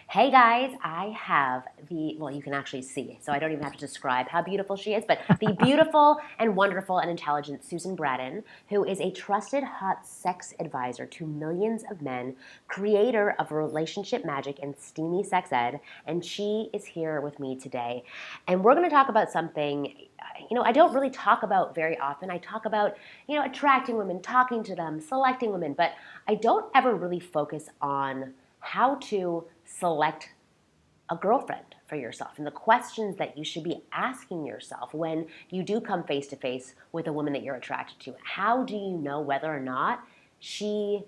Hey guys, I have well, you can actually see, so I don't even have to describe how beautiful she is, but the beautiful and wonderful and intelligent Susan Braddon, who is a trusted hot sex advisor to millions of men, creator of relationship magic and steamy sex ed, and she is here with me today. And we're going to talk about something, I don't really talk about very often. I talk about, attracting women, talking to them, selecting women, but I don't ever really focus on how to select a girlfriend for yourself and the questions that you should be asking yourself when you do come face to face with a woman that you're attracted to. How do you know whether or not she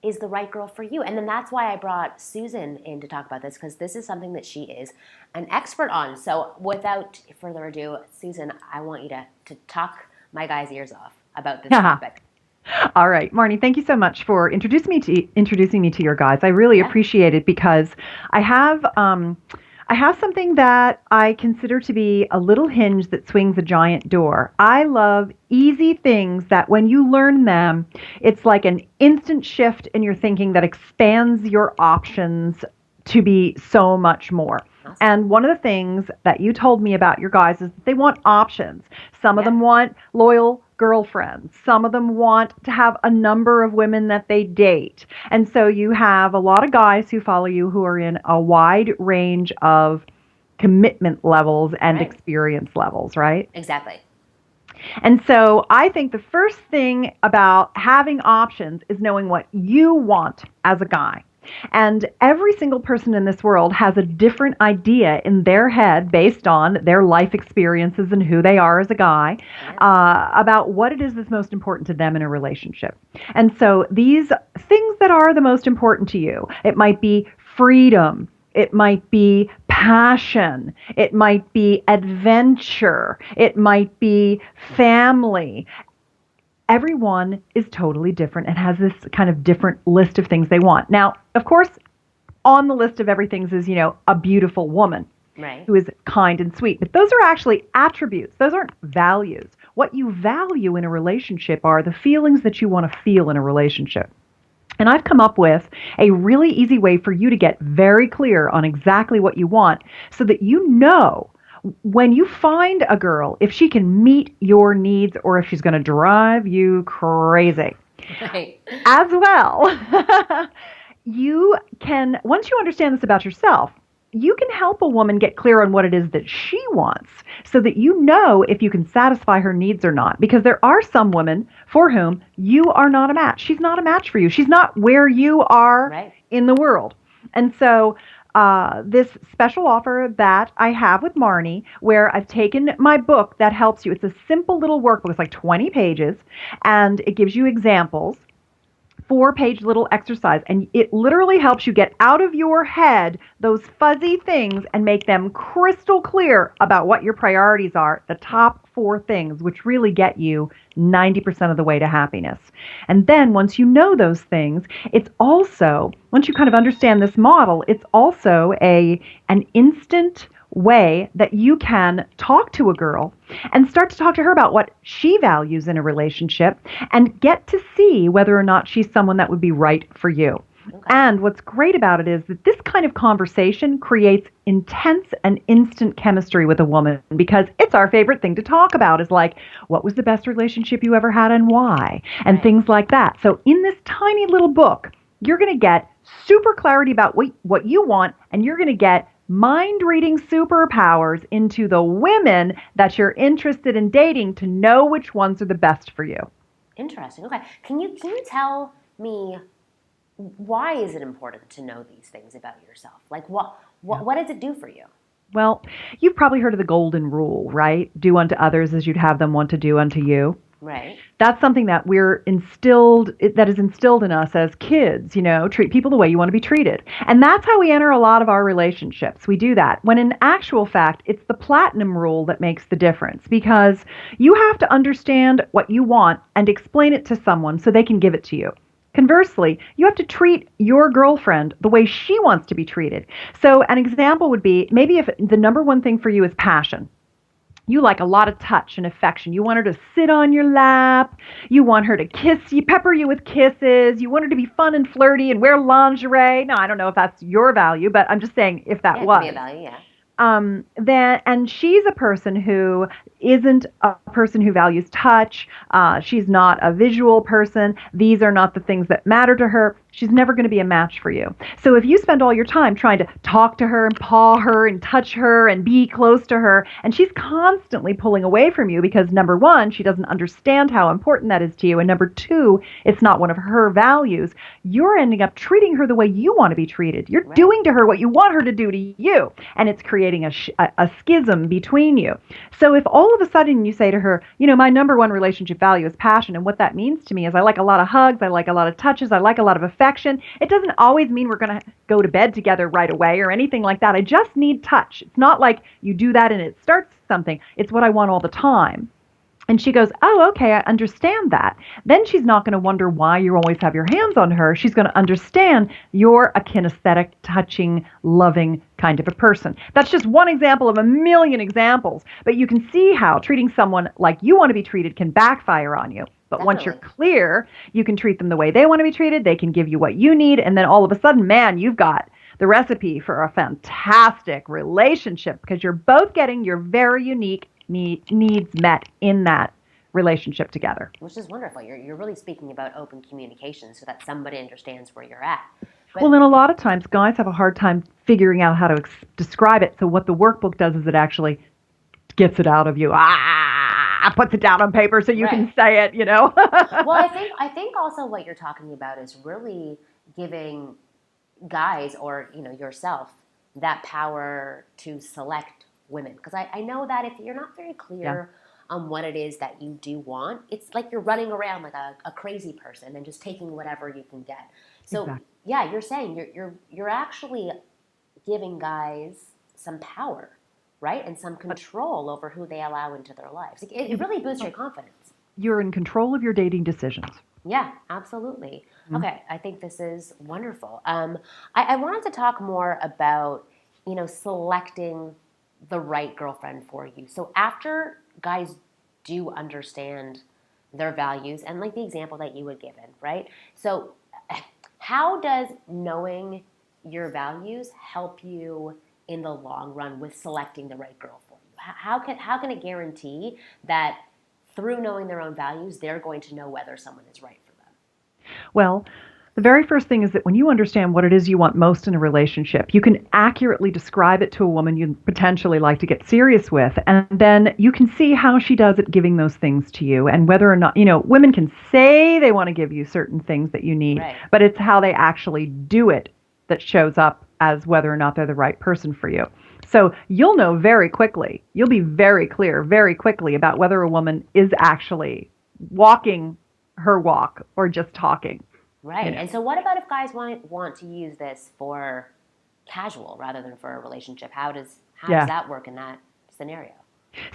is the right girl for you? And then that's why I brought Susan in to talk about this, because this is something that she is an expert on. So without further ado, Susan, I want you to talk my guy's ears off about this topic. All right, Marni, thank you so much for introducing me to your guys. I really Yeah. appreciate it because I have I have something that I consider to be a little hinge that swings a giant door. I love easy things that when you learn them, it's like an instant shift in your thinking that expands your options to be so much more. Awesome. And one of the things that you told me about your guys is that they want options. Some of Yeah. them want loyal girlfriends. Some of them want to have a number of women that they date. And so you have a lot of guys who follow you who are in a wide range of commitment levels and Right. experience levels, right? Exactly. And so I think the first thing about having options is knowing what you want as a guy. And every single person in this world has a different idea in their head based on their life experiences and who they are as a guy Yeah. about what it is that's most important to them in a relationship. And so these things that are the most important to you, it might be freedom. It might be passion. It might be adventure. It might be family. Everyone is totally different and has this kind of different list of things they want. Now, of course, on the list of everything is, a beautiful woman Right. who is kind and sweet. But those are actually attributes. Those aren't values. What you value in a relationship are the feelings that you want to feel in a relationship. And I've come up with a really easy way for you to get very clear on exactly what you want so that you know when you find a girl if she can meet your needs or if she's going to drive you crazy. Right. As well, you can, once you understand this about yourself, you can help a woman get clear on what it is that she wants so that you know if you can satisfy her needs or not. Because there are some women for whom you are not a match. She's not a match for you. She's not where you are Right. in the world. And so, this special offer that I have with Marni, where I've taken my book that helps you. It's a simple little workbook. It's like 20 pages, and it gives you examples 4-page little exercise, and it literally helps you get out of your head those fuzzy things and make them crystal clear about what your priorities are, the top 4 things, which really get you 90% of the way to happiness. And then once you know those things, it's also, once you kind of understand this model, it's also an instant way that you can talk to a girl and start to talk to her about what she values in a relationship and get to see whether or not she's someone that would be right for you. Okay. And what's great about it is that this kind of conversation creates intense and instant chemistry with a woman because it's our favorite thing to talk about is like, what was the best relationship you ever had and why? And Right. things like that. So in this tiny little book, you're going to get super clarity about what you want, and you're going to get mind reading superpowers into the women that you're interested in dating to know which ones are the best for you. Interesting. Okay. Can you tell me why is it important to know these things about yourself? Like Yeah. what does it do for you? Well, you've probably heard of the golden rule, right? Do unto others as you'd have them want to do unto you. Right. That's something that that is instilled in us as kids, treat people the way you want to be treated. And that's how we enter a lot of our relationships. We do that. When in actual fact, it's the platinum rule that makes the difference because you have to understand what you want and explain it to someone so they can give it to you. Conversely, you have to treat your girlfriend the way she wants to be treated. So an example would be maybe if the number one thing for you is passion. You like a lot of touch and affection. You want her to sit on your lap. You want her to kiss you, pepper you with kisses. You want her to be fun and flirty and wear lingerie. Now, I don't know if that's your value, but I'm just saying if that Yeah, it could be was. a value, yeah. Then and she's a person who isn't a person who values touch. She's not a visual person. These are not the things that matter to her. She's never going to be a match for you. So if you spend all your time trying to talk to her and paw her and touch her and be close to her, and she's constantly pulling away from you because number one, she doesn't understand how important that is to you, and number two, it's not one of her values, you're ending up treating her the way you want to be treated. You're doing to her what you want her to do to you, and it's creating a schism between you. So if all of a sudden you say to her, my number one relationship value is passion, and what that means to me is I like a lot of hugs, I like a lot of touches, I like a lot of affection. It doesn't always mean we're going to go to bed together right away or anything like that. I just need touch. It's not like you do that and it starts something. It's what I want all the time. And she goes, oh, okay, I understand that. Then she's not going to wonder why you always have your hands on her. She's going to understand you're a kinesthetic, touching, loving kind of a person. That's just one example of a million examples. But you can see how treating someone like you want to be treated can backfire on you. But once you're clear, you can treat them the way they want to be treated. They can give you what you need. And then all of a sudden, man, you've got the recipe for a fantastic relationship because you're both getting your very unique needs met in that relationship together. Which is wonderful. You're really speaking about open communication so that somebody understands where you're at. But, well, then a lot of times guys have a hard time figuring out how to describe it. So what the workbook does is it actually gets it out of you. Puts it down on paper so you can say it, Well, I think also what you're talking about is really giving guys or, yourself that power to select women. Because I know that if you're not very clear on what it is that you do want, it's like you're running around like a crazy person and just taking whatever you can get. So you're saying you're actually giving guys some power, right? And some control over who they allow into their lives. It really boosts your confidence. You're in control of your dating decisions. Yeah, absolutely. Mm-hmm. Okay, I think this is wonderful. I wanted to talk more about, selecting the right girlfriend for you. So after guys do understand their values, and like the example that you had given, right? So how does knowing your values help you in the long run with selecting the right girl for you? How can it guarantee that through knowing their own values, they're going to know whether someone is right for them? Well, the very first thing is that when you understand what it is you want most in a relationship, you can accurately describe it to a woman you'd potentially like to get serious with. And then you can see how she does at giving those things to you and whether or not, women can say they want to give you certain things that you need, but it's how they actually do it that shows up as whether or not they're the right person for you. So you'll know very quickly, you'll be very clear very quickly about whether a woman is actually walking her walk or just talking. Right. And so what about if guys want to use this for casual rather than for a relationship? How does that work in that scenario?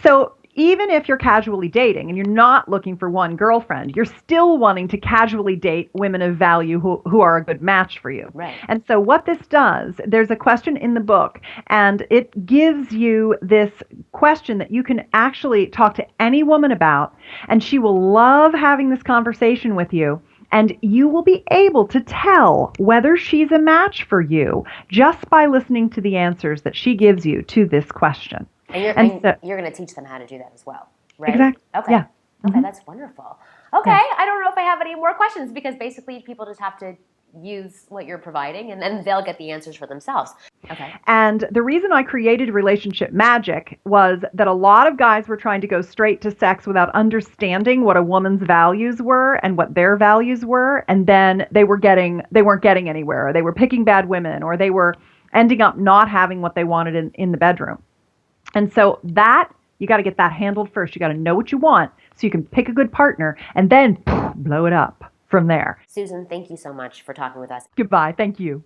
So even if you're casually dating and you're not looking for one girlfriend, you're still wanting to casually date women of value who are a good match for you. Right. And so what this does, there's a question in the book, and it gives you this question that you can actually talk to any woman about, and she will love having this conversation with you. And you will be able to tell whether she's a match for you just by listening to the answers that she gives you to this question. And you're going to teach them how to do that as well, right? Exactly. Okay. Yeah. Okay, that's wonderful. Okay, I don't know if I have any more questions because basically people just have to use what you're providing and then they'll get the answers for themselves. Okay. And the reason I created Relationship Magic was that a lot of guys were trying to go straight to sex without understanding what a woman's values were and what their values were, and then they weren't getting anywhere, or they were picking bad women, or they were ending up not having what they wanted in the bedroom. And so you got to get that handled first. You got to know what you want so you can pick a good partner and then blow it up from there. Susan, thank you so much for talking with us. Goodbye. Thank you.